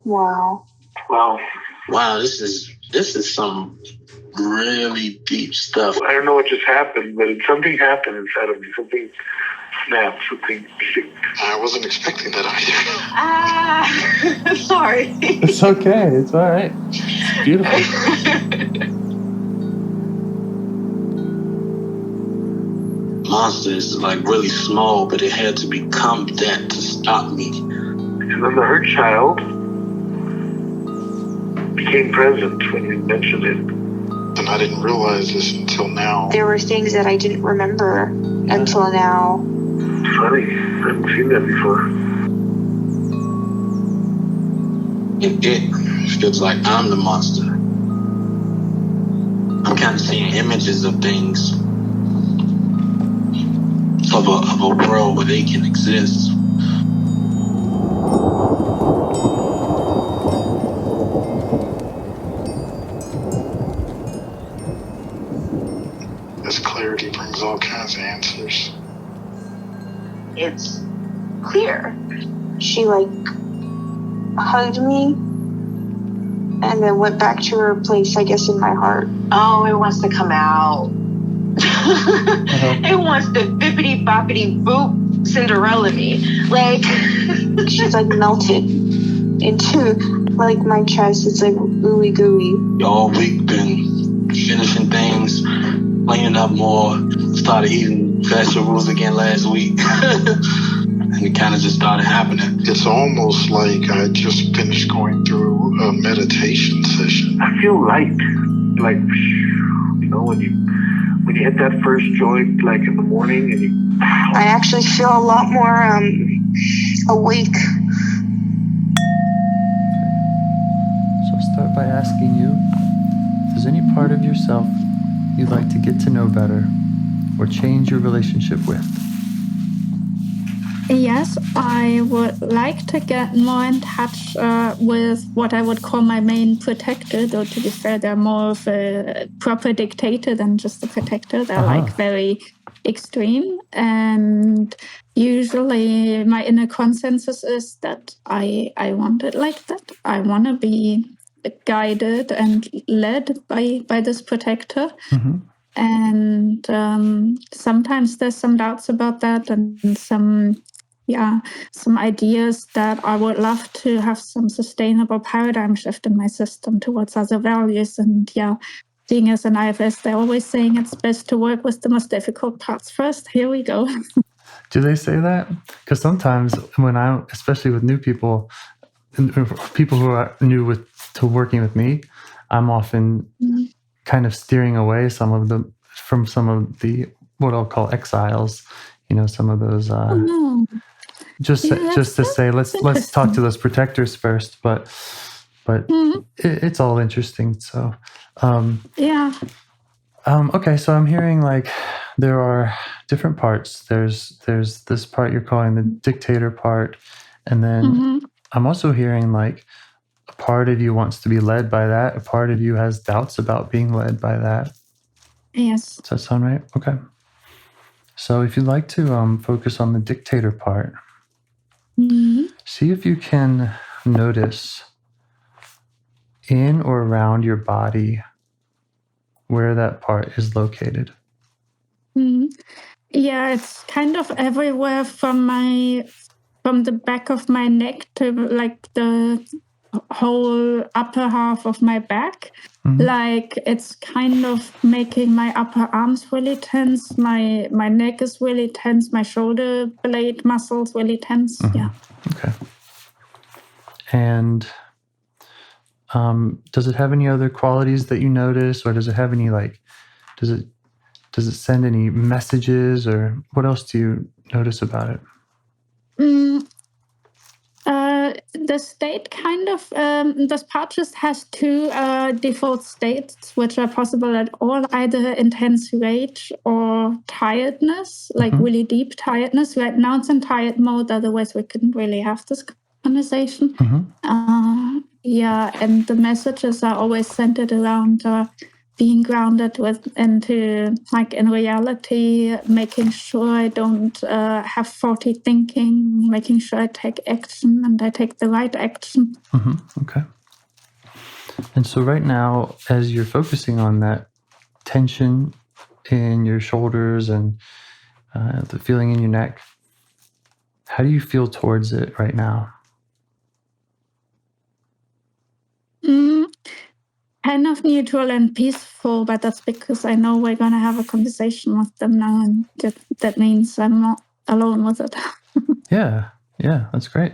Wow. Wow, this is some really deep stuff. I don't know what just happened, but something happened inside of me. Something snapped, something. I wasn't expecting that either. Sorry. It's okay. It's all right. It's beautiful. Monster is like really small, but it had to become that to stop me. And then the hurt child became present when you mentioned it. And I didn't realize this until now. There were things that I didn't remember until now. Funny, I haven't seen that before. And it feels like I'm the monster. I'm kind of seeing images of things, of a world where they can exist. This clarity brings all kinds of answers. It's clear. She hugged me and then went back to her place, I guess, in my heart. Oh, it wants to come out. It wants to bippity boppity boop Cinderella me. She's melted into my chest. It's ooey gooey. All week been finishing things, cleaning up more, started eating vegetables again last week. And it kind of just started happening. It's almost like I just finished going through a meditation session. I feel light. When you hit that first joint, in the morning, and you... I actually feel a lot more awake. So I'll start by asking you, if there's any part of yourself you'd like to get to know better or change your relationship with? Yes, I would like to get more in touch with what I would call my main protector, though to be fair, they're more of a proper dictator than just a protector. They're very extreme. And usually my inner consensus is that I want it like that. I want to be guided and led by this protector. Mm-hmm. And sometimes there's some doubts about that and some ideas that I would love to have some sustainable paradigm shift in my system towards other values. And being as an IFS, they're always saying it's best to work with the most difficult parts first. Here we go. Do they say that? Because sometimes especially with new people, people who are new to working with me, I'm often kind of steering away from some of the what I'll call exiles. Some of those. Just to say, let's talk to those protectors first, but it's all interesting. So, okay. So I'm hearing there are different parts. There's this part you're calling the dictator part, and then I'm also hearing a part of you wants to be led by that. A part of you has doubts about being led by that. Yes. Does that sound right? Okay. So if you'd like to focus on the dictator part. See if you can notice in or around your body where that part is located. Yeah, it's kind of everywhere from the back of my neck to the whole upper half of my back. It's kind of making my upper arms really tense. My neck is really tense. My shoulder blade muscles really tense. Yeah. Okay. And does it have any other qualities that you notice, or does it have any does it send any messages, or what else do you notice about it? The state this part just has two default states, which are possible at all, either intense rage or tiredness, really deep tiredness. Right now it's in tired mode, otherwise we couldn't really have this conversation. And the messages are always centered around being grounded into like in reality, making sure I don't have faulty thinking, making sure I take action and I take the right action. Okay. And so right now, as you're focusing on that tension in your shoulders and the feeling in your neck, how do you feel towards it right now? Kind of neutral and peaceful, but that's because I know we're going to have a conversation with them now, and that means I'm not alone with it. Yeah, that's great.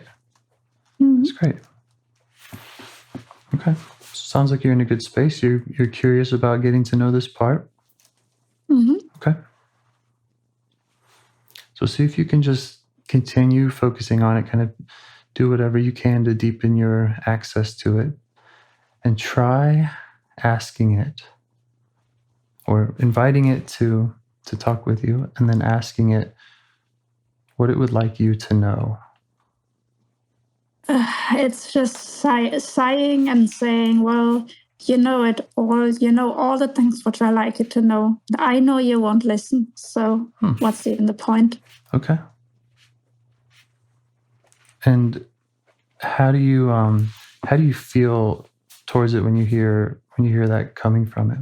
That's great. Okay. Sounds like you're in a good space. You're curious about getting to know this part. Okay. So see if you can just continue focusing on it, kind of do whatever you can to deepen your access to it, and try asking it or inviting it to talk with you, and then asking it what it would like you to know. It's just sighing and saying, well, you know it all. You know all the things which I like you to know. I know you won't listen, so what's even the point? Okay. And how do you feel towards it when you hear that coming from it?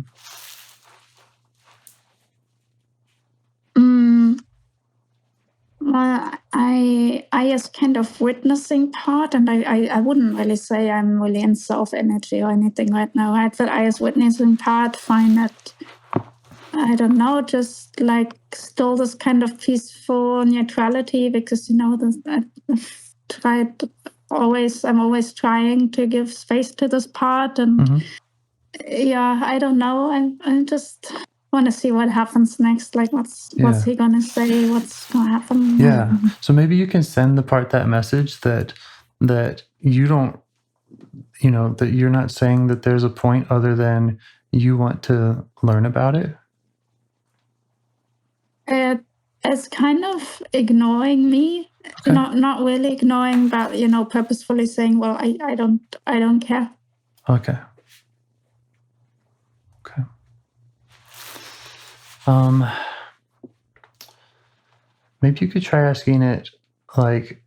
I is kind of witnessing part, and I wouldn't really say I'm really in self-energy or anything right now, right? But I as witnessing part find that, I don't know, just like still this kind of peaceful neutrality, because, you know, I'm always trying to give space to this part, and yeah, I don't know. I just want to see what happens next. Like, what's he gonna say? What's gonna happen? Yeah. So maybe you can send the part that message that you don't, that you're not saying that there's a point other than you want to learn about it. It's kind of ignoring me. Okay. Not really ignoring, but purposefully saying, well, I don't care. Okay. Maybe you could try asking it like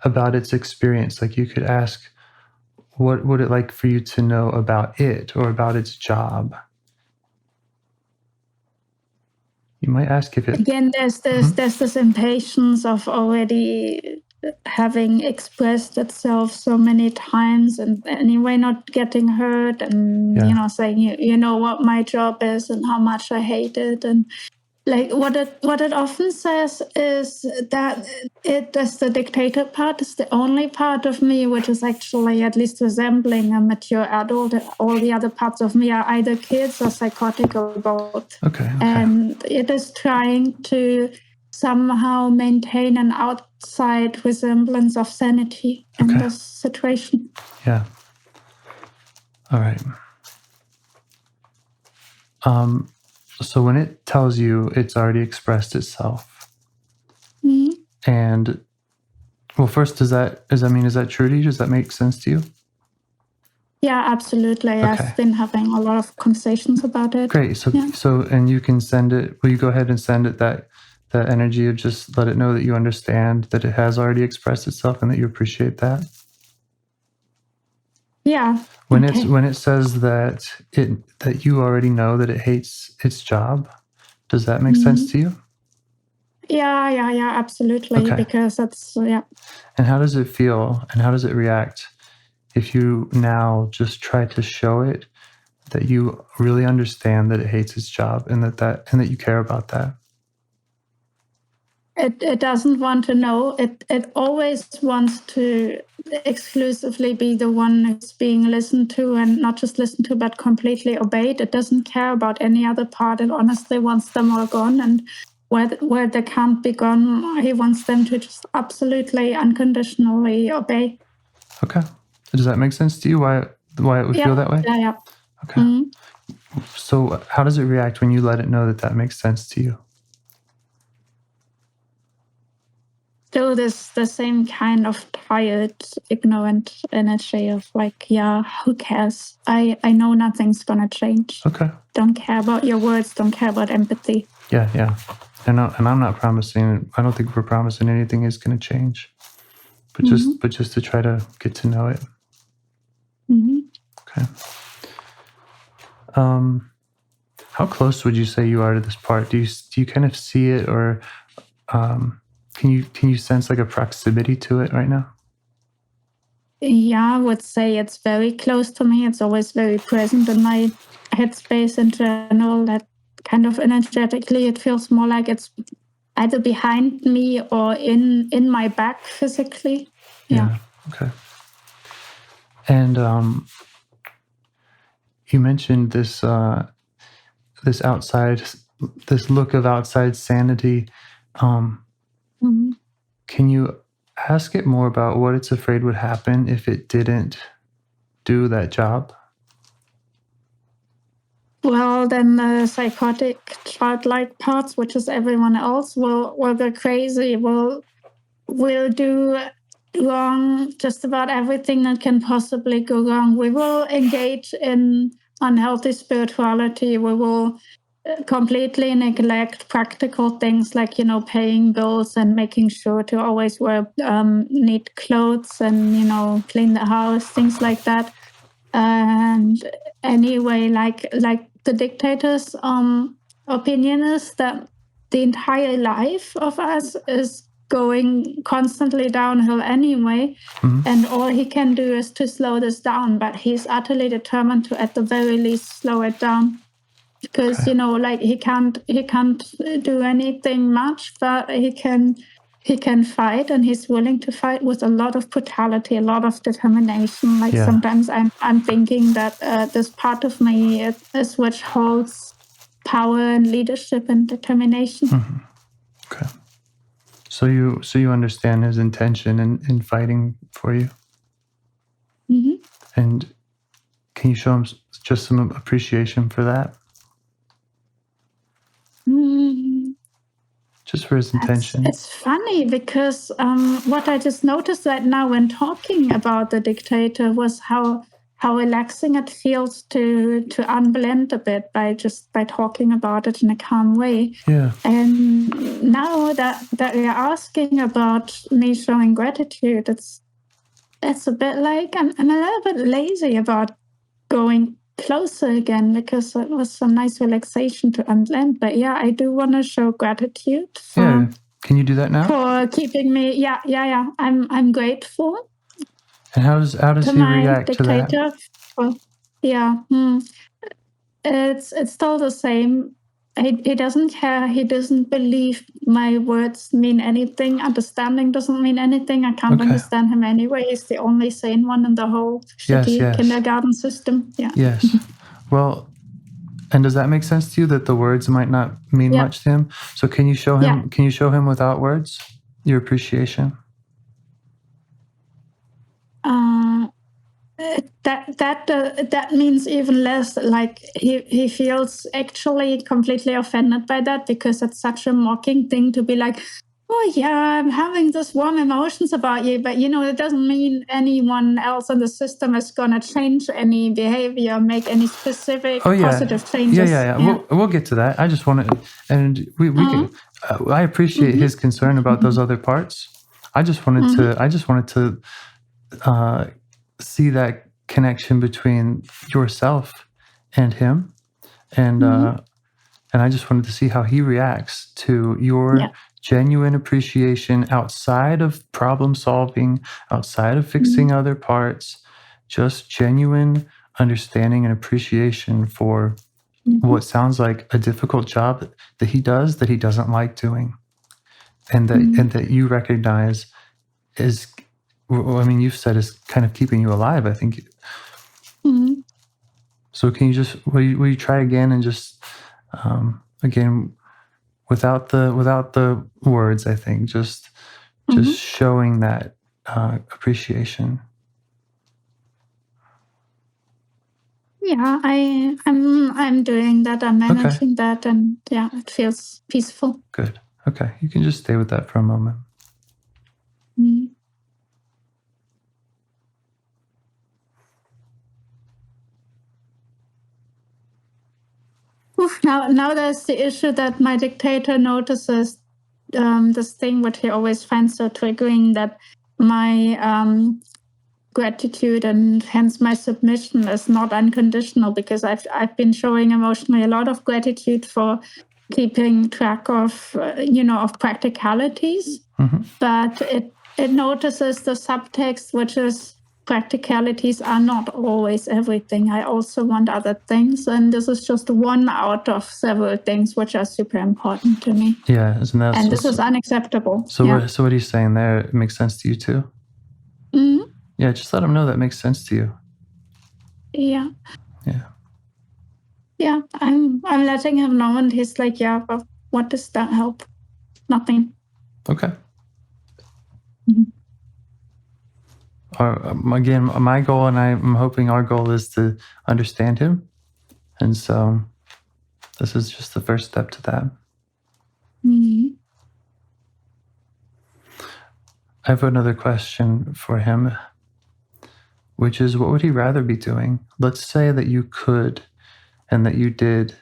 about its experience. Like you could ask, what would it like for you to know about it or about its job? You might ask if it... Again, there's this impatience of already having expressed itself so many times and anyway not getting heard, and saying you know what my job is and how much I hate it, and like what it often says is that as the dictator part is the only part of me which is actually at least resembling a mature adult. All the other parts of me are either kids or psychotic or both. Okay. And it is trying to somehow maintain an outside resemblance of sanity in this situation. Yeah. All right. So when it tells you it's already expressed itself, and well, first, is that true to you? Does that make sense to you? Yeah, absolutely. Okay. I've been having a lot of conversations about it. Great. So and you can send it. Will you go ahead and send it that energy of just let it know that you understand that it has already expressed itself and that you appreciate that? Yeah. When it says that you already know that it hates its job, does that make sense to you? Yeah, absolutely. Okay. Because that's And how does it feel and how does it react if you now just try to show it that you really understand that it hates its job and that you care about that? It doesn't want to know. It always wants to exclusively be the one who's being listened to, and not just listened to, but completely obeyed. It doesn't care about any other part. It honestly wants them all gone. And where they can't be gone, he wants them to just absolutely, unconditionally obey. Okay. Does that make sense to you? Why it would feel that way? Yeah. Okay. So how does it react when you let it know that makes sense to you? Still the same kind of tired, ignorant energy of like, yeah, who cares? I know nothing's gonna change. Okay. don't care about your words, don't care about empathy. Yeah. And I'm not promising. I don't think we're promising anything is going to change. But just to try to get to know it. Okay. How close would you say you are to this part? Do you kind of see it, or can you sense like a proximity to it right now? Yeah, I would say it's very close to me. It's always very present in my headspace in general. That kind of energetically, it feels more like it's either behind me or in my back physically. Yeah. Okay. And you mentioned this this look of outside sanity. Can you ask it more about what it's afraid would happen if it didn't do that job? Well, then the psychotic childlike parts, which is everyone else, will go crazy, will do wrong just about everything that can possibly go wrong. We will engage in unhealthy spirituality. We will completely neglect practical things like, paying bills and making sure to always wear neat clothes and, clean the house, things like that. And anyway, like the dictator's opinion is that the entire life of us is going constantly downhill anyway, and all he can do is to slow this down, but he's utterly determined to at the very least slow it down, because he can't do anything much, but he can fight, and he's willing to fight with a lot of brutality, a lot of determination. Sometimes I'm thinking that this part of me is which holds power and leadership and determination. Okay. So you understand his intention in fighting for you. And can you show him just some appreciation for that? Just for his intention. It's funny because what I just noticed right now when talking about the dictator was how relaxing it feels to unblend a bit by talking about it in a calm way. Yeah. And now that you're asking about me showing gratitude, it's a bit like I'm a little bit lazy about going closer again, because it was some nice relaxation to unblend. But yeah, I do want to show gratitude. Yeah. Can you do that now? For keeping me. Yeah. I'm grateful. And how does he react dictator. to that? Well, yeah. It's still the same. He doesn't care. He doesn't believe my words mean anything. Understanding doesn't mean anything. I can't understand him anyway. He's the only sane one in the whole shitty kindergarten system. Yeah. Yes. Well, and does that make sense to you, that the words might not mean much to him? So can you show him? Yeah. Can you show him without words your appreciation? That means even less. Like he feels actually completely offended by that, because it's such a mocking thing to be like, oh yeah, I'm having this warm emotions about you, but it doesn't mean anyone else in the system is gonna change any behavior, make any specific positive changes. Yeah. We'll get to that. I just want to, and we can. I appreciate his concern about those other parts. I just wanted to see that connection between yourself and him, and I just wanted to see how he reacts to your genuine appreciation outside of problem solving, outside of fixing other parts, just genuine understanding and appreciation for what sounds like a difficult job that he does, that he doesn't like doing, and that you recognize is, I mean, you've said is kind of keeping you alive, I think. So can you will you try again, and just again without the words, I think, just showing that appreciation. Yeah, I'm doing that. I'm managing that, and yeah, it feels peaceful. Good. Okay, you can just stay with that for a moment. Now there's the issue that my dictator notices this thing which he always finds so triggering, that my gratitude and hence my submission is not unconditional, because I've been showing emotionally a lot of gratitude for keeping track of of practicalities, but it notices the subtext, which is practicalities are not always everything. I also want other things, and this is just one out of several things which are super important to me. Yeah, and this is unacceptable. So what he's saying there, it makes sense to you too? Mm-hmm. Yeah, just let him know that makes sense to you. Yeah. Yeah. Yeah, I'm letting him know, and he's like, yeah, but what does that help? Nothing. Okay. Again, my goal, and I'm hoping our goal, is to understand him. And so this is just the first step to that. Mm-hmm. I have another question for him, which is, what would he rather be doing? Let's say that you could, and that you did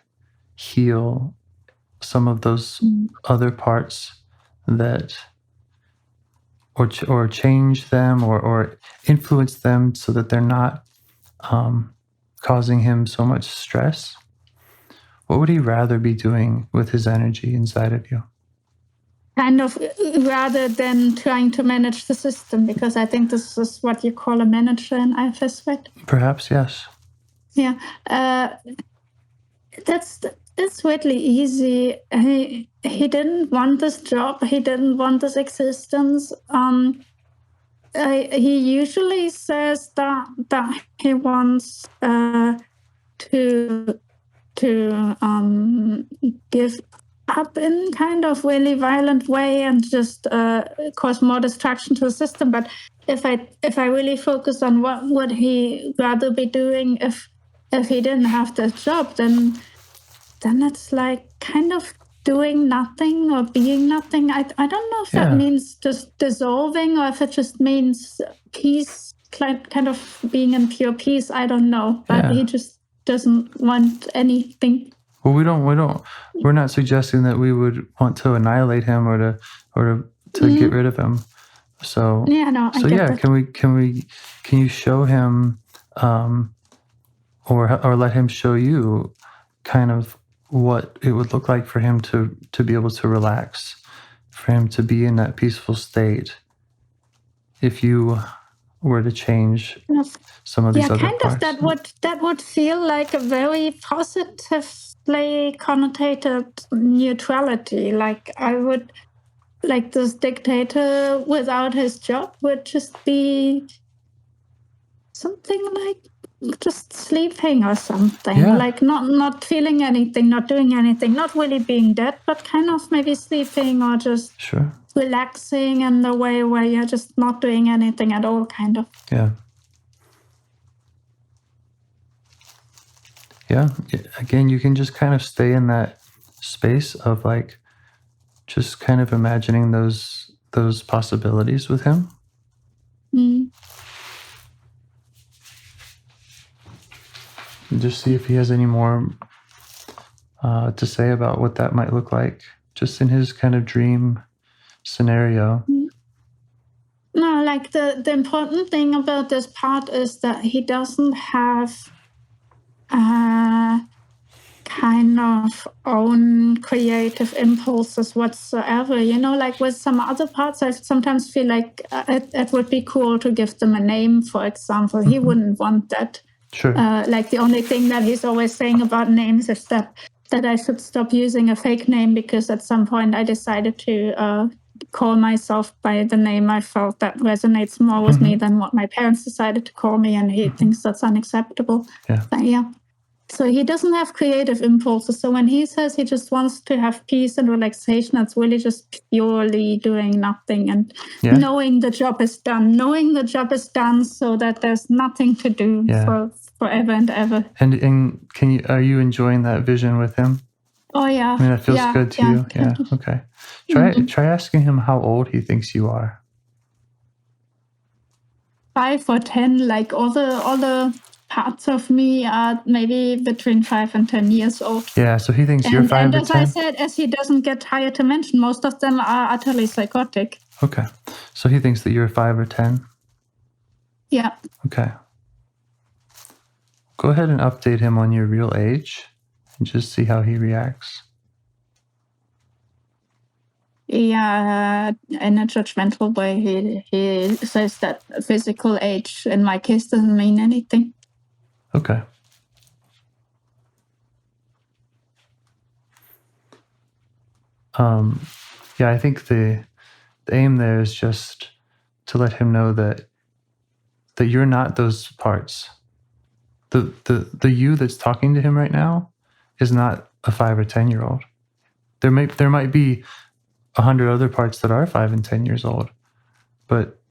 heal some of those other parts that, or change them, or influence them so that they're not causing him so much stress. What would he rather be doing with his energy inside of you? Kind of, rather than trying to manage the system, because I think this is what you call a manager in IFS, right? Perhaps, yes. Yeah. That's really easy. He didn't want this job. He didn't want this existence. He usually says that he wants to give up in kind of really violent way and just cause more destruction to the system. But if I really focus on what would he rather be doing if he didn't have this job, then it's like kind of doing nothing or being nothing. I don't know if that means just dissolving, or if it just means peace, kind of being in pure peace. I don't know, but he just doesn't want anything. Well, we're not suggesting that we would want to annihilate him or to get rid of him. So can you show him, or let him show you kind of what it would look like for him to be able to relax, for him to be in that peaceful state, if you were to change some of these other parts? That would feel like a very positively connotated neutrality. Like I would, like this dictator without his job would just be something like just sleeping or something, like not feeling anything, not doing anything, not really being dead, but kind of maybe sleeping or just relaxing in the way where you're just not doing anything at all, kind of. Yeah. Again, you can just kind of stay in that space of like just kind of imagining those possibilities with him. And just see if he has any more to say about what that might look like, just in his kind of dream scenario. No, like the important thing about this part is that he doesn't have kind of own creative impulses whatsoever. Like with some other parts, I sometimes feel like it would be cool to give them a name, for example. He wouldn't want that. Sure. Like the only thing that he's always saying about names is that I should stop using a fake name, because at some point I decided to call myself by the name I felt that resonates more with me than what my parents decided to call me, and he thinks that's unacceptable. So he doesn't have creative impulses. So when he says he just wants to have peace and relaxation, it's really just purely doing nothing and knowing the job is done. Knowing the job is done so that there's nothing to do for forever and ever. And are you enjoying that vision with him? Oh yeah. I mean, that feels good to you. Yeah. Okay. Try asking him how old he thinks you are. 5 or 10, like all the parts of me are maybe between 5 and 10 years old. Yeah, so he thinks you're 5 and or as 10? I said, as he doesn't get higher dimension, most of them are utterly psychotic. Okay. So he thinks that you're 5 or 10? Yeah. Okay. Go ahead and update him on your real age and just see how he reacts. Yeah, in a judgmental way, he says that physical age in my case doesn't mean anything. Okay. Yeah, I think the aim there is just to let him know that you're not those parts. The you that's talking to him right now is not a 5 or 10-year-old. There might be 100 other parts that are 5 and 10 years old, but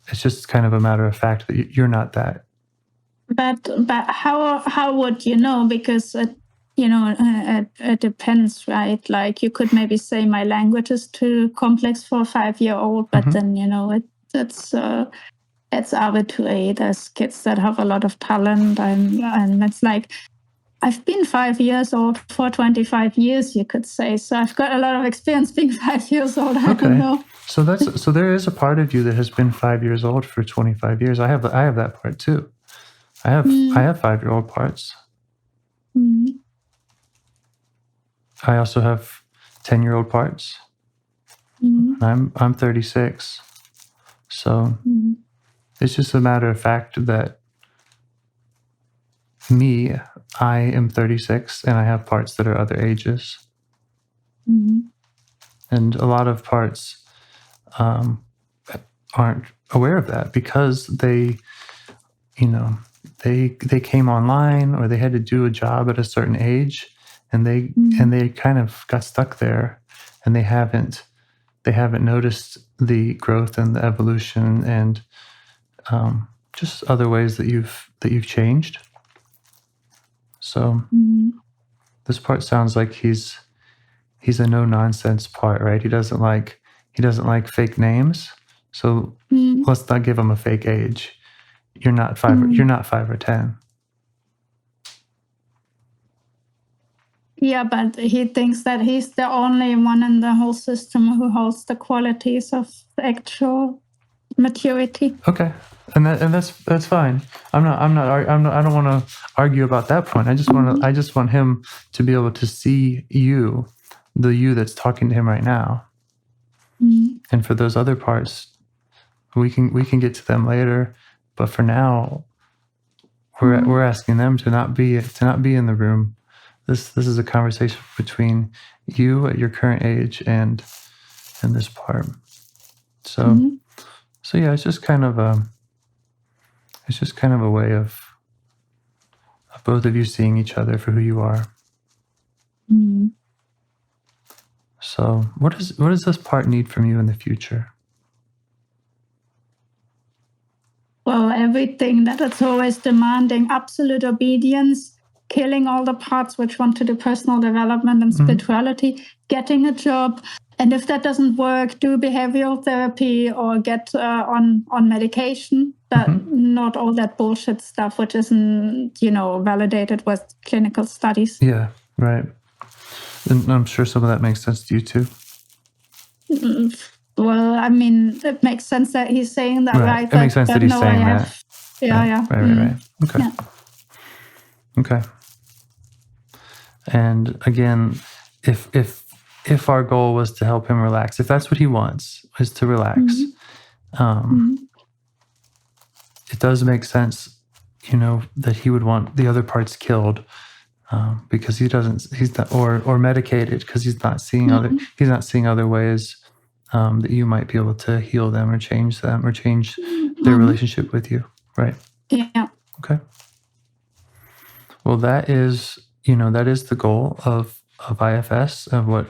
it's just kind of a matter of fact that you're not that. But how would you know? Because it depends, right? Like you could maybe say my language is too complex for a 5-year-old, but then it's arbitrary. There's kids that have a lot of talent, and it's like I've been 5 years old for 25 years, you could say. So I've got a lot of experience being 5 years old. I don't know. So there is a part of you that has been 5 years old for 25 years. I have that part too. I have 5-year-old parts. Mm. I also have 10-year-old parts. Mm. I'm 36. So it's just a matter of fact that I am 36 and I have parts that are other ages. Mm. And a lot of parts aren't aware of that because they came online or they had to do a job at a certain age and they kind of got stuck there and they haven't noticed the growth and the evolution and just other ways that you've changed. So this part sounds like he's a no nonsense part, right? He doesn't like fake names. So let's not give him a fake age. You're not 5 you're not 5 or 10. Yeah, but he thinks that he's the only one in the whole system who holds the qualities of actual maturity. Okay. And that's fine. I don't want to argue about that point. I just want him to be able to see you, the you that's talking to him right now. And for those other parts, we can get to them later, but for now we're asking them to not be in the room. This is a conversation between you at your current age and this part. So yeah, it's just kind of a way of both of you seeing each other for who you are. So what does this part need from you in the future? Well, everything that it's always demanding absolute obedience, killing all the parts which want to do personal development and spirituality, getting a job, and if that doesn't work, do behavioral therapy or get on medication. But not all that bullshit stuff, which isn't validated with clinical studies. Yeah, right. And I'm sure some of that makes sense to you too. Well, I mean, it makes sense that he's saying that, right? It makes sense that he's saying that. Yeah. Right. Okay. Yeah. Okay. And again, if our goal was to help him relax, if that's what he wants, is to relax, it does make sense, that he would want the other parts killed, because he's not, or medicated because he's not seeing other ways that you might be able to heal them or change their relationship with you, right? Yeah. Okay. Well, that is the goal of IFS, of what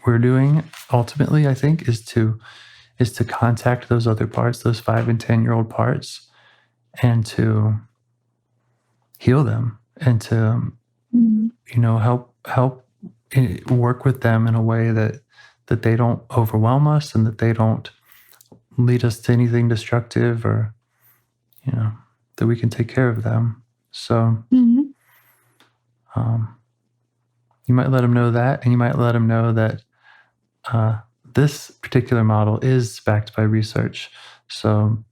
we're doing ultimately, I think, is to contact those other parts, those 5 and 10-year-old parts, and to heal them and to help work with them in a way that they don't overwhelm us and that they don't lead us to anything destructive, or that we can take care of them So you might let him know that, and you might let him know that this particular model is backed by research. So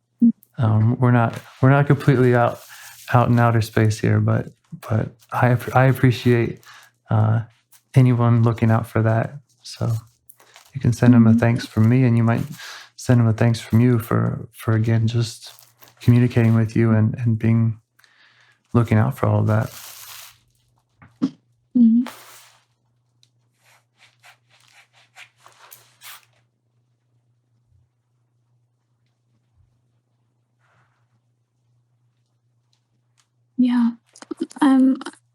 we're not completely out in outer space here, but I appreciate anyone looking out for that. So you can send him a thanks from me, and you might send him a thanks from you for again just communicating with you and being looking out for all of that. Yeah.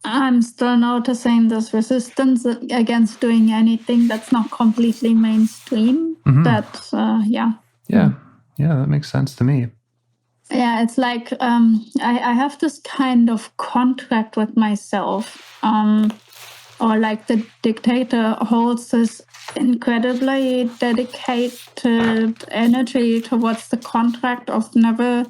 I'm still noticing this resistance against doing anything that's not completely mainstream. That that makes sense to me. Yeah, it's like I have this kind of contract with myself, or like the Dictator holds this incredibly dedicated energy towards the contract of never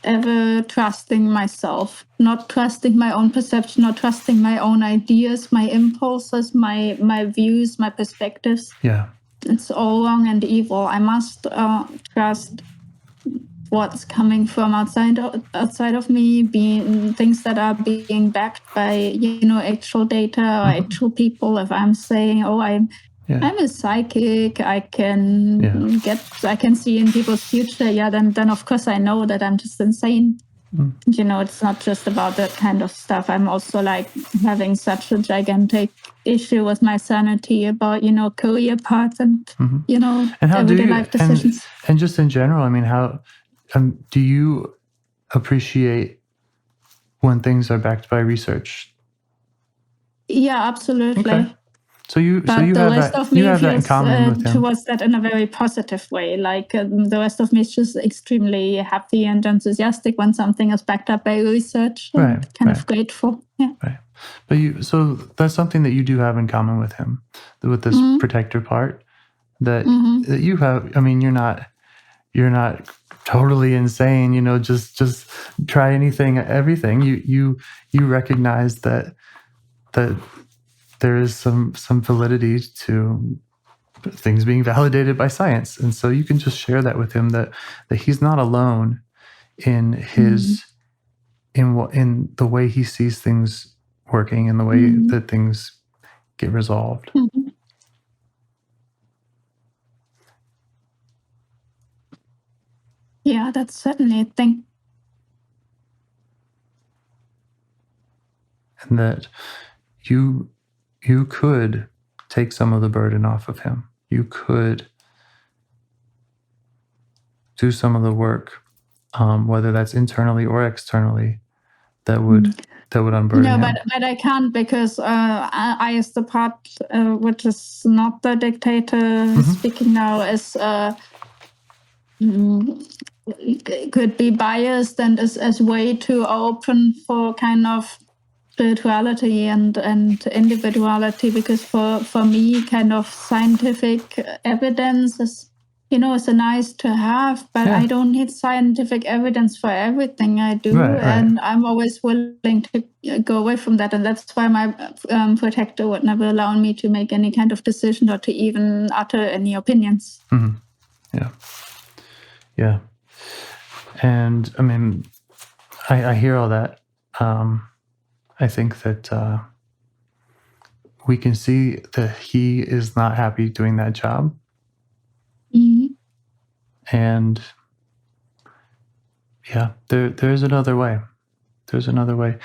ever trusting myself, not trusting my own perception, not trusting my own ideas, my impulses, my views, my perspectives. Yeah. It's all wrong and evil. I must trust what's coming from outside of me, being things that are being backed by actual data or actual people. If I'm saying, I'm a psychic, I can see in people's future. Yeah, then of course I know that I'm just insane. It's not just about that kind of stuff. I'm also like having such a gigantic issue with my sanity about career paths and and how everyday life decisions. And just in general, I mean, how do you appreciate when things are backed by research? Yeah, absolutely. Okay. So you have that in common with him. Towards that in a very positive way. Like the rest of me is just extremely happy and enthusiastic when something is backed up by research. And kind of grateful. Yeah. Right. But so that's something that you do have in common with him, with this protector part that you have. I mean, you're not totally insane. Just try everything. You recognize that there is some validity to things being validated by science. And so you can just share that with him, that he's not alone in his, in the way he sees things working and the way that things get resolved. Yeah, that's certainly a thing. And that you could take some of the burden off of him. You could do some of the work, whether that's internally or externally, that would unburden him. No, but I can't, because I is the part which is not the Dictator speaking now, is could be biased and is way too open for kind of spirituality and individuality, because for me, kind of scientific evidence is it's a nice to have, but I don't need scientific evidence for everything I do. And I'm always willing to go away from that. And that's why my protector would never allow me to make any kind of decision or to even utter any opinions. Yeah. And I mean, I hear all that. I think that we can see that he is not happy doing that job. And there's another way. There's another way.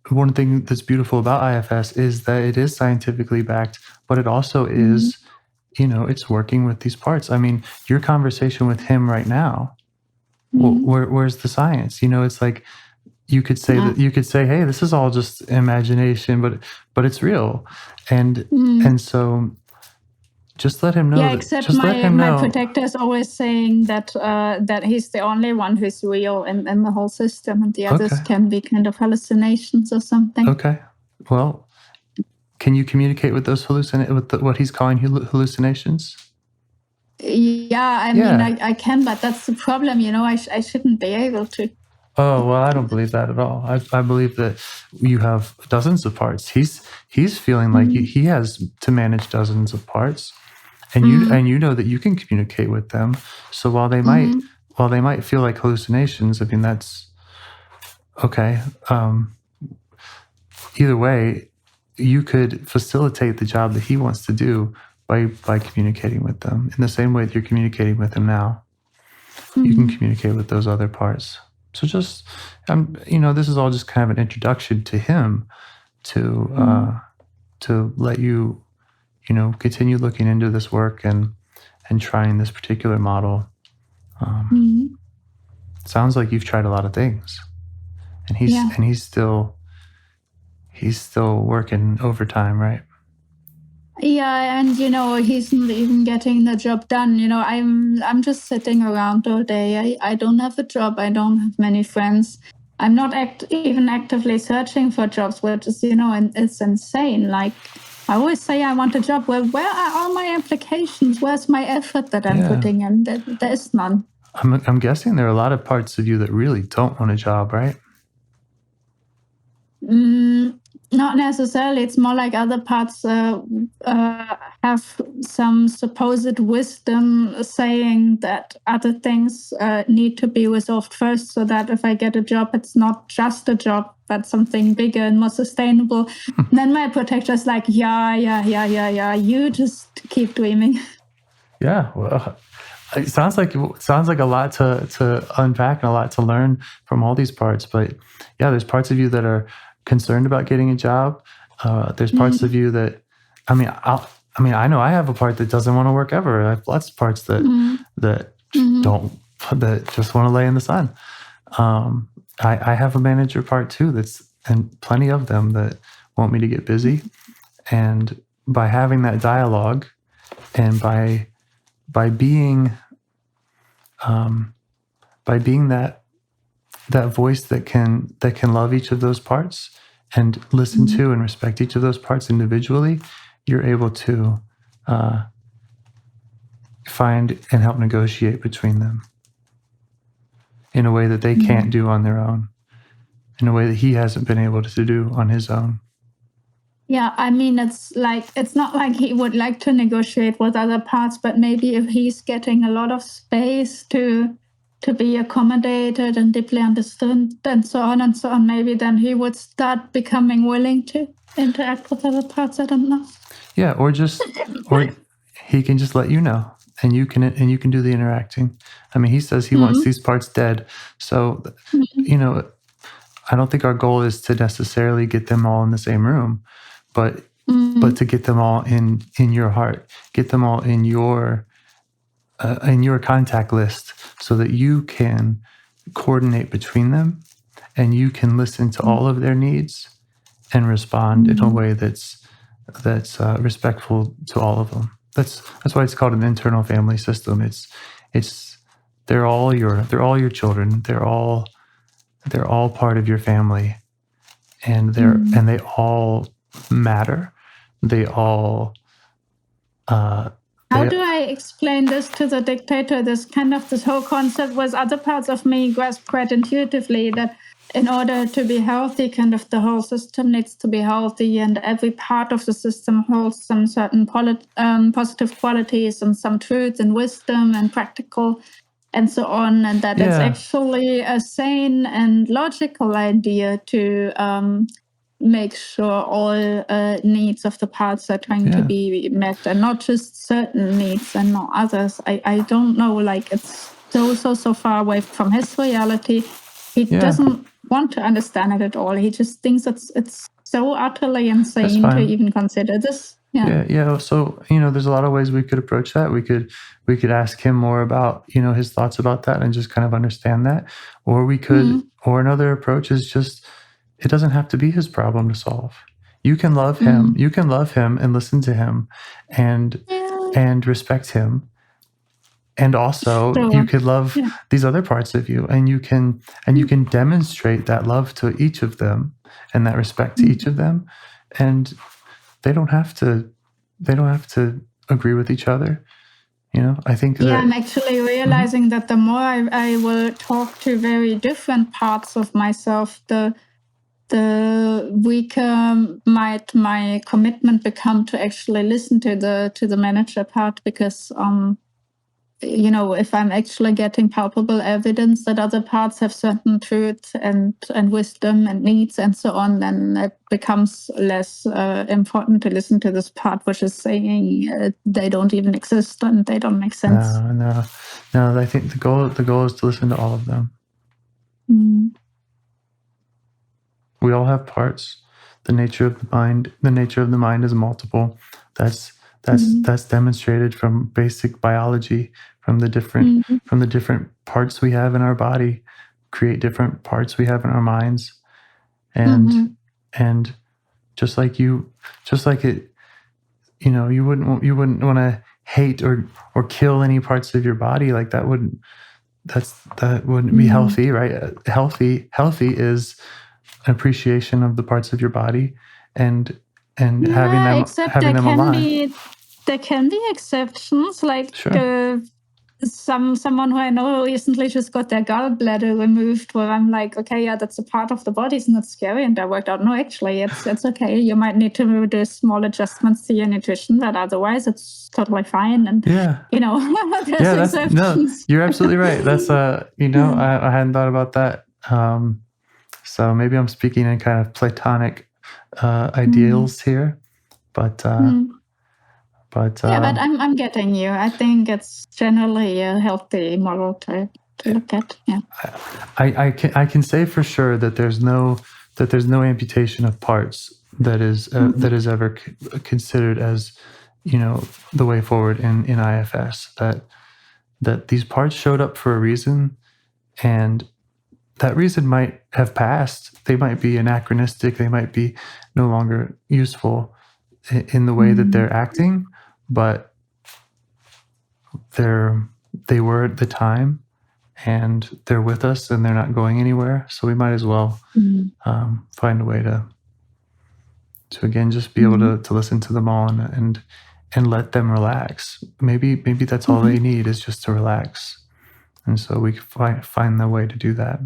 One thing that's beautiful about IFS is that it is scientifically backed, but it also is, it's working with these parts. I mean, your conversation with him right now, where's the science? It's like, you could say hey, this is all just imagination, but it's real. And so just let him know. Yeah, except my protector is always saying that he's the only one who's real in the whole system, and the others can be kind of hallucinations or something. Okay. Well, can you communicate with those what he's calling hallucinations? Yeah, I mean, I can, but that's the problem. I shouldn't be able to. Oh, well, I don't believe that at all. I believe that you have dozens of parts. He's feeling like he has to manage dozens of parts, and you know that you can communicate with them. So while they might feel like hallucinations, I mean, that's okay. Either way, you could facilitate the job that he wants to do by communicating with them in the same way that you're communicating with him now. You can communicate with those other parts. So just, this is all just kind of an introduction to him to let you, continue looking into this work and trying this particular model. Sounds like you've tried a lot of things, and he's still working overtime, right? Yeah, and he's not even getting the job done. I'm just sitting around all day. I don't have a job. I don't have many friends. I'm not even actively searching for jobs, which is, and it's insane. Like, I always say I want a job. Well, where are all my applications? Where's my effort that I'm putting in? There is none. I'm guessing there are a lot of parts of you that really don't want a job, right? Not necessarily. It's more like other parts have some supposed wisdom saying that other things need to be resolved first, so that if I get a job, it's not just a job, but something bigger and more sustainable. Then my protector's like, yeah, you just keep dreaming. Yeah, well, it sounds like a lot to unpack and a lot to learn from all these parts. But yeah, there's parts of you that are concerned about getting a job. There's parts of you that, I know I have a part that doesn't want to work ever. I have lots of parts that that just want to lay in the sun. I have a manager part too. And plenty of them that want me to get busy. And by having that dialogue, and by being that voice that can love each of those parts and listen to and respect each of those parts individually, you're able to find and help negotiate between them in a way that they can't do on their own, in a way that he hasn't been able to do on his own. Yeah, it's not like he would like to negotiate with other parts, but maybe if he's getting a lot of space to be accommodated and deeply understood and so on, maybe then he would start becoming willing to interact with other parts. I don't know. Yeah, or he can just let you know, and you can do the interacting. I mean, he says he wants these parts dead. So, I don't think our goal is to necessarily get them all in the same room, but to get them all in your heart, get them all in your contact list, so that you can coordinate between them, and you can listen to all of their needs and respond in a way that's respectful to all of them. That's why it's called an internal family system. They're all your children. They're all part of your family, and they all matter. They all. How do I explain this to the dictator? This whole concept was other parts of me grasp quite intuitively, that in order to be healthy, the whole system needs to be healthy, and every part of the system holds some certain positive qualities and some truth and wisdom and practical and so on, and that it's actually a sane and logical idea to make sure all needs of the parts are trying to be met, and not just certain needs and not others. I don't know, like, it's so far away from his reality. He doesn't want to understand it at all. He just thinks it's so utterly insane to even consider this. Yeah. So, there's a lot of ways we could approach that. We could ask him more about, his thoughts about that and just kind of understand that. Or we could, or another approach is just, it doesn't have to be his problem to solve. You can love him. You can love him and listen to him and respect him. And also you could love these other parts of you, and you can demonstrate that love to each of them and that respect to each of them. And they don't have to agree with each other. I think I'm actually realizing that the more I will talk to very different parts of myself, the weaker might my commitment become to actually listen to the manager part, because if I'm actually getting palpable evidence that other parts have certain truth and wisdom and needs and so on, then it becomes less important to listen to this part which is saying they don't even exist and they don't make sense. No. I think the goal is to listen to all of them. We all have parts. The nature of the mind is multiple. That's demonstrated from basic biology, from the different parts we have in our body, create different parts we have in our minds, and just like it, you wouldn't want to hate or kill any parts of your body. Like that wouldn't be healthy, right? Healthy is an appreciation of the parts of your body and having them aligned. There can be exceptions, like sure. Someone who I know recently just got their gallbladder removed, where I'm like, okay, yeah, that's a part of the body, it's not scary. And I worked out, no, actually, it's okay. You might need to do small adjustments to your nutrition, but otherwise it's totally fine. And there's exceptions. You're absolutely right. That's I hadn't thought about that. So maybe I'm speaking in kind of Platonic ideals here, but but I'm getting you. I think it's generally a healthy model to look at. Yeah, I can say for sure that there's no amputation of parts that is ever considered as the way forward in IFS. That these parts showed up for a reason, and that reason might have passed. They might be anachronistic. They might be no longer useful in the way that they're acting, but they were at the time, and they're with us, and they're not going anywhere. So we might as well find a way to again just be able to listen to them all and let them relax. Maybe that's all they need, is just to relax, and so we can find the way to do that.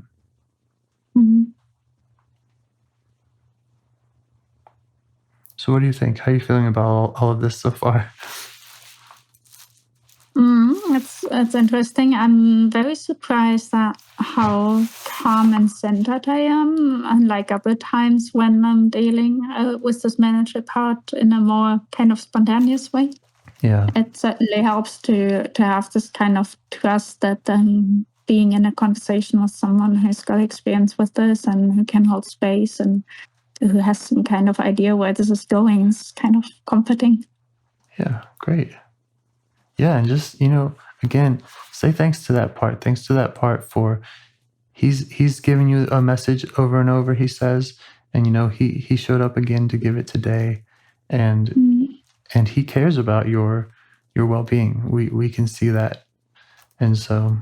So what do you think? How are you feeling about all of this so far? It's interesting. I'm very surprised at how calm and centered I am, unlike other times when I'm dealing with this manager part in a more kind of spontaneous way. Yeah, it certainly helps to have this kind of trust that being in a conversation with someone who's got experience with this and who can hold space and who has some kind of idea where this is going is kind of comforting. Yeah, great. Yeah, and just, again, say thanks to that part. Thanks to that part for he's giving you a message over and over, he says, and he showed up again to give it today, and he cares about your well-being. We can see that. And so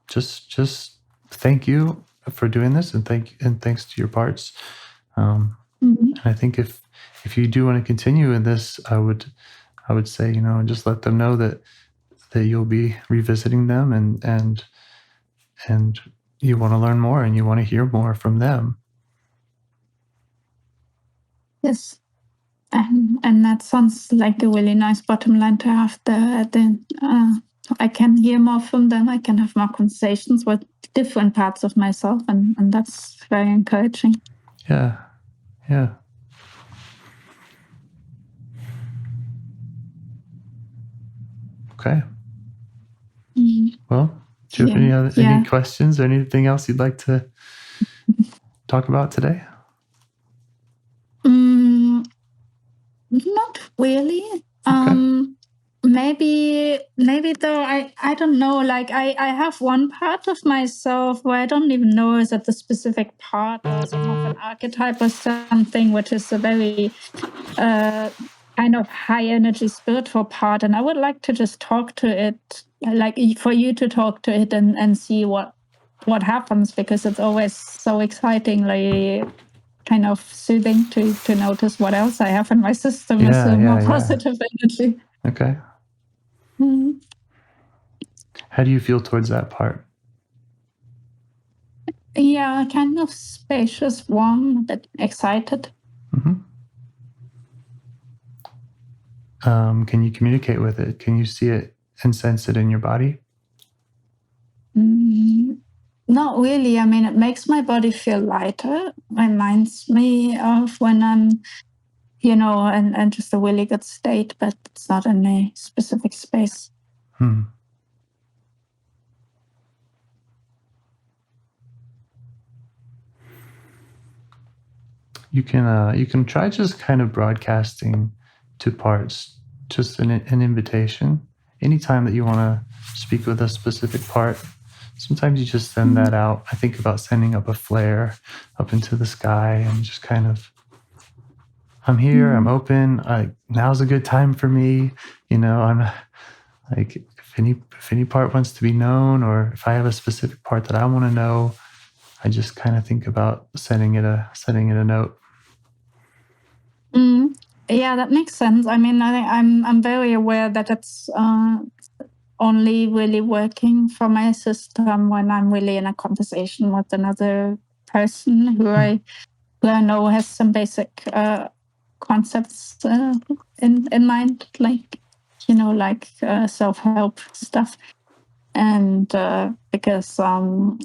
just thank you for doing this, and thanks to your parts. And I think if you do want to continue in this, I would say, just let them know that you'll be revisiting them, and you want to learn more and you want to hear more from them. Yes. And that sounds like a really nice bottom line to have I can hear more from them. I can have more conversations with different parts of myself, and that's very encouraging. Yeah. Okay. Well, do you have any questions or anything else you'd like to talk about today? Not really. Okay. Maybe though, I don't know, like I have one part of myself where I don't even know is it the specific part or some of an archetype or something, which is a very kind of high energy spiritual part, and I would like to just talk to it, like for you to talk to it and see what happens, because it's always so excitingly kind of soothing to notice what else I have in my system is more positive energy. Okay. Mm. How do you feel towards that part? Yeah, kind of spacious, warm, a bit excited. Mm-hmm. Can you communicate with it? Can you see it and sense it in your body? Not really. I mean, it makes my body feel lighter. Reminds me of when I'm, in just a really good state, but it's not in a specific space. You can try just kind of broadcasting to parts, just an invitation. Anytime that you want to speak with a specific part, sometimes you just send that out. I think about sending up a flare up into the sky and just kind of, I'm here, I'm open. Now's a good time for me. I'm like, if any part wants to be known, or if I have a specific part that I want to know, I just kind of think about sending it a note. Yeah, that makes sense. I mean, I'm very aware that it's only really working for my system when I'm really in a conversation with another person who I know has some basic concepts in mind, like self-help stuff. And because so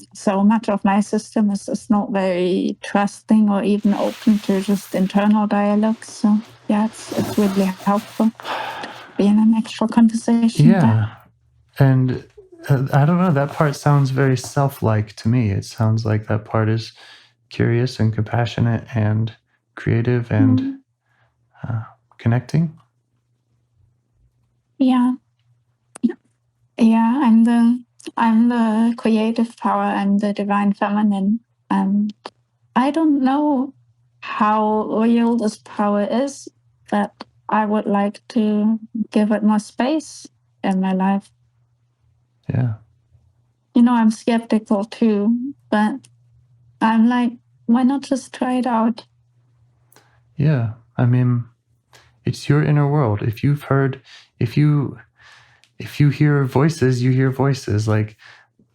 much of my system is not very trusting or even open to just internal dialogue. So yeah, it's really helpful to be in an actual conversation. Yeah. And I don't know, that part sounds very self-like to me. It sounds like that part is curious and compassionate and creative and connecting. Yeah. Yeah, I'm the creative power. I'm the divine feminine. And I don't know how real this power is, but I would like to give it more space in my life. Yeah. I'm skeptical too, but I'm like, why not just try it out? Yeah. I mean, it's your inner world. If you hear voices, you hear voices. Like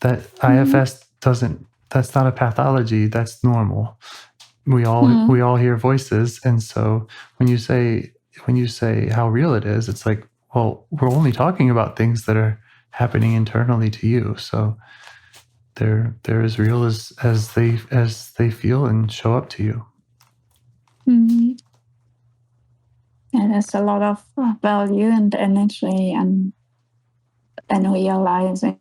that IFS that's not a pathology, that's normal. We all hear voices. And so when you say how real it is, it's like, well, we're only talking about things that are happening internally to you. So they're as real as they feel and show up to you. And there's a lot of value and energy and realizing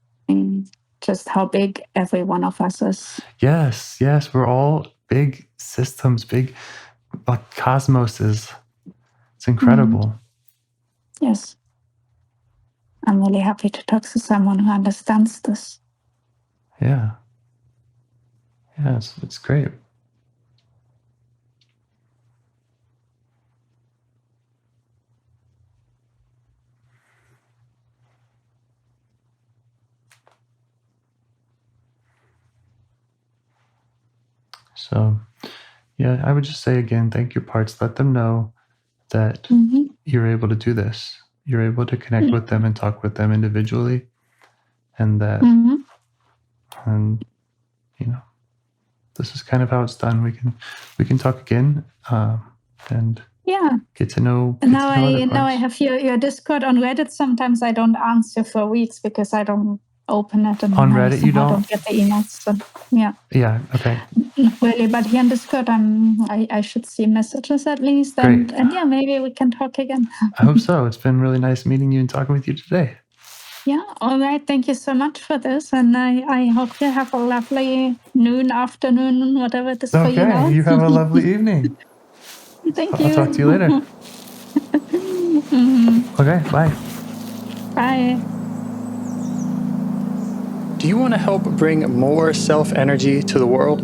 just how big every one of us is. Yes, we're all big systems, big cosmoses. It's incredible. Yes. I'm really happy to talk to someone who understands this. Yeah. Yeah, it's great. So, yeah, I would just say again, thank your parts. Let them know that you're able to do this. You're able to connect with them and talk with them individually, and that, and this is kind of how it's done. We can talk again, and get to know. Now I have your Discord on Reddit. Sometimes I don't answer for weeks because I don't open it, and on Reddit you don't get the emails. So yeah. Okay. Not really, but here in Discord, I should see messages at least, and yeah, maybe we can talk again. I hope so. It's been really nice meeting you and talking with you today. Yeah, all right. Thank you so much for this, and I hope you have a lovely noon, afternoon, whatever it is for you now. Okay, you have a lovely evening. Thank you. I'll talk to you later. Okay, bye. Bye. Do you want to help bring more self-energy to the world?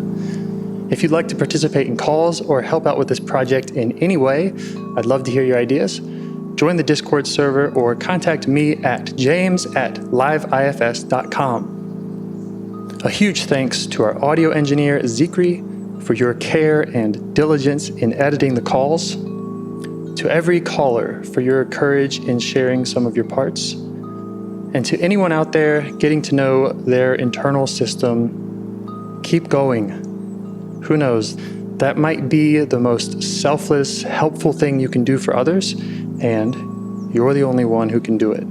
If you'd like to participate in calls or help out with this project in any way, I'd love to hear your ideas. Join the Discord server or contact me at james@liveifs.com. A huge thanks to our audio engineer, Zikri, for your care and diligence in editing the calls. To every caller for your courage in sharing some of your parts. And to anyone out there getting to know their internal system, keep going. Who knows? That might be the most selfless, helpful thing you can do for others, and you're the only one who can do it.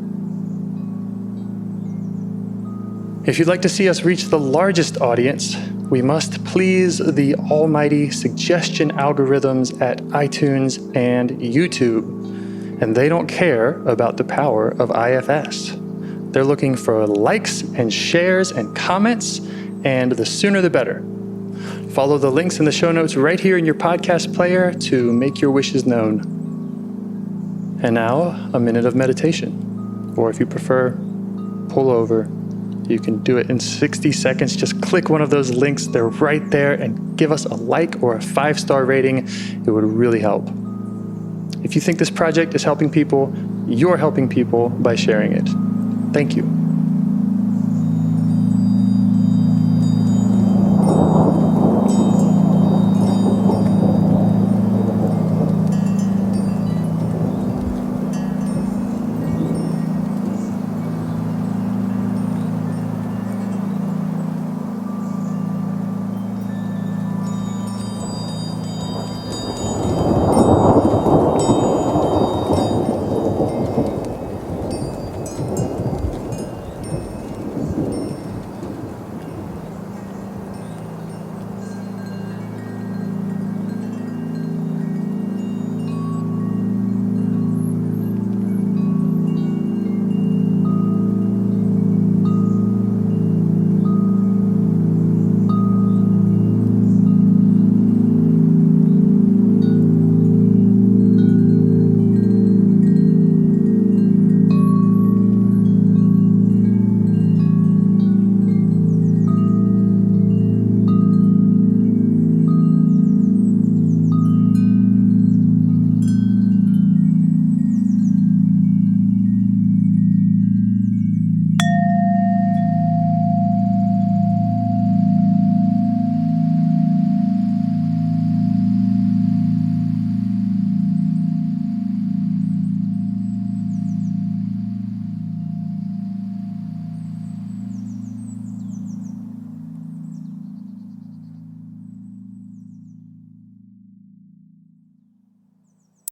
If you'd like to see us reach the largest audience, we must please the almighty suggestion algorithms at iTunes and YouTube. And they don't care about the power of IFS. They're looking for likes and shares and comments, and the sooner the better. Follow the links in the show notes right here in your podcast player to make your wishes known. And now, a minute of meditation. Or if you prefer, pull over. You can do it in 60 seconds. Just click one of those links. They're right there, and give us a like or a 5-star rating. It would really help. If you think this project is helping people, you're helping people by sharing it. Thank you.